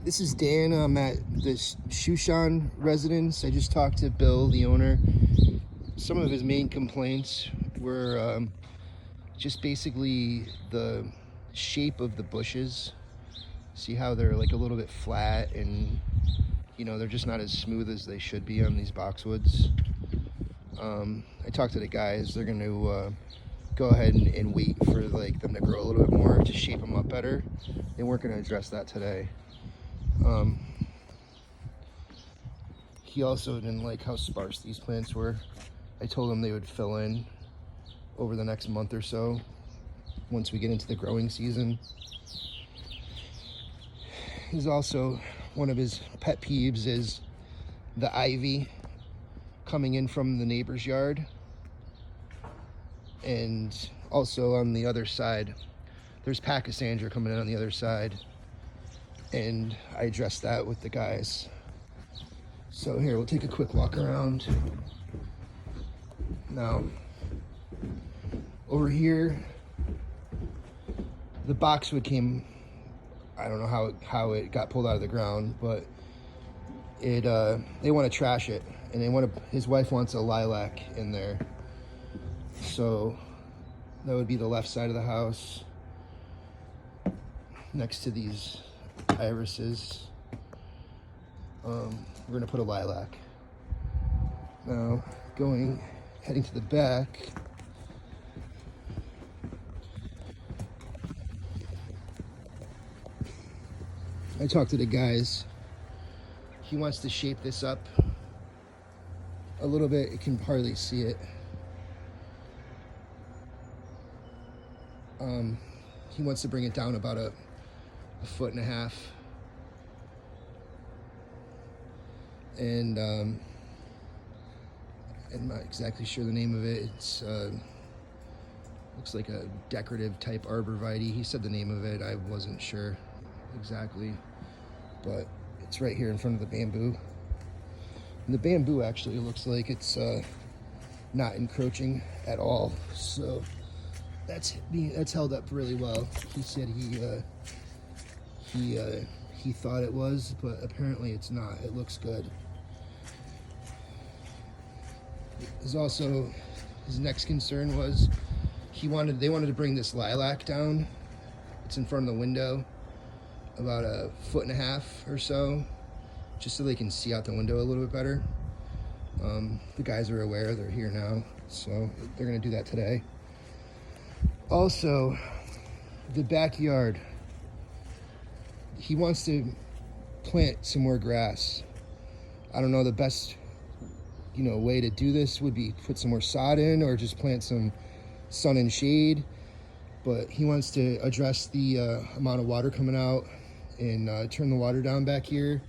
This is Dan. I'm at this Sushon residence. I just talked to Bill, the owner. Some of his main complaints were just basically the shape of the bushes. See how they're like a little bit flat and they're just not as smooth as they should be on these boxwoods. I talked to the guys. They're going to go ahead and wait for like them to grow a little bit more to shape them up better. They weren't going to address that today. He also didn't like how sparse these plants were. I told him they would fill in over the next month or so once we get into the growing season. He's also, one of his pet peeves is the ivy coming in from the neighbor's yard. And also on the other side, there's Pachysandra coming in on the other side. And I addressed that with the guys. So here, we'll take a quick walk around. Now, over here, the boxwood came, I don't know how it got pulled out of the ground, but they want to trash it, and his wife wants a lilac in there. So that would be the left side of the house, next to these irises. We're gonna put a lilac. Now, heading to the back. I talked to the guys. He wants to shape this up a little bit. You can hardly see it. He wants to bring it down about a 1.5 feet. And I'm not exactly sure the name of it. It's looks like a decorative type arborvitae. He said the name of it. I wasn't sure exactly, but it's right here in front of the bamboo. And the bamboo actually looks like it's not encroaching at all. So that's held up really well. He said he thought it was, but apparently it's not. It looks good. There's also, his next concern was they wanted to bring this lilac down. It's in front of the window, about 1.5 feet or so, just so they can see out the window a little bit better. The guys are aware, they're here now, so they're gonna do that today. Also, the backyard, he wants to plant some more grass. I don't know, the best way to do this would be put some more sod in or just plant some sun and shade, but he wants to address the amount of water coming out and turn the water down back here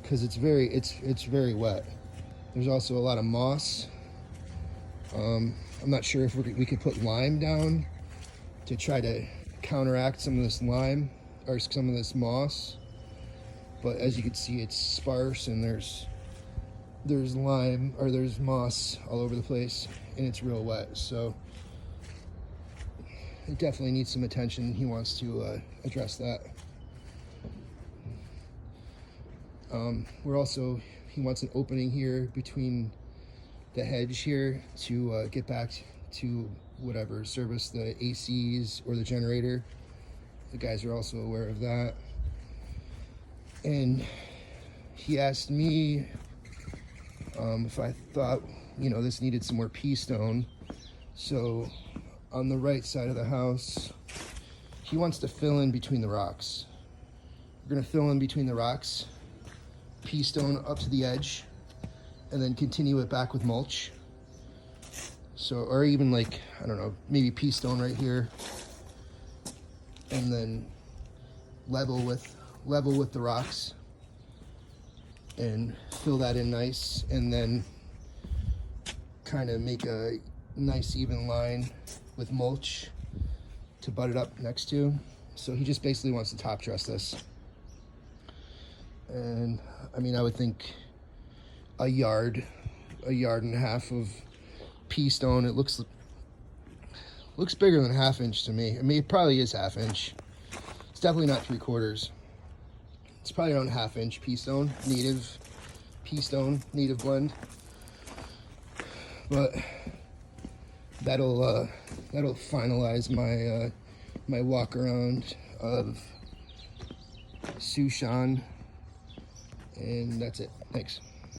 because it's very wet. There's also a lot of moss. I'm not sure if we could put lime down to try to counteract some of this lime or some of this moss, but as you can see, it's sparse and there's lime, or there's moss all over the place, and it's real wet, so it definitely needs some attention. He wants to address that. He wants an opening here between the hedge here to get back to whatever service the ACs or the generator. The guys are also aware of that. And he asked me if I thought, this needed some more pea stone. So on the right side of the house, he wants to fill in between the rocks. We're gonna fill in between the rocks, pea stone up to the edge, and then continue it back with mulch. So, or even like, I don't know, maybe pea stone right here, and then level with the rocks and fill that in nice, and then kind of make a nice even line with mulch to butt it up next to. So he just basically wants to top dress this. And I mean, I would think a yard and a half of pea stone. It looks bigger than 1/2 inch to me. I mean, it probably is 1/2 inch. It's definitely not 3/4. It's probably around 1/2 inch pea stone, native pea stone, native blend. But that'll finalize my my walk around of Sushon, and that's it. Thanks.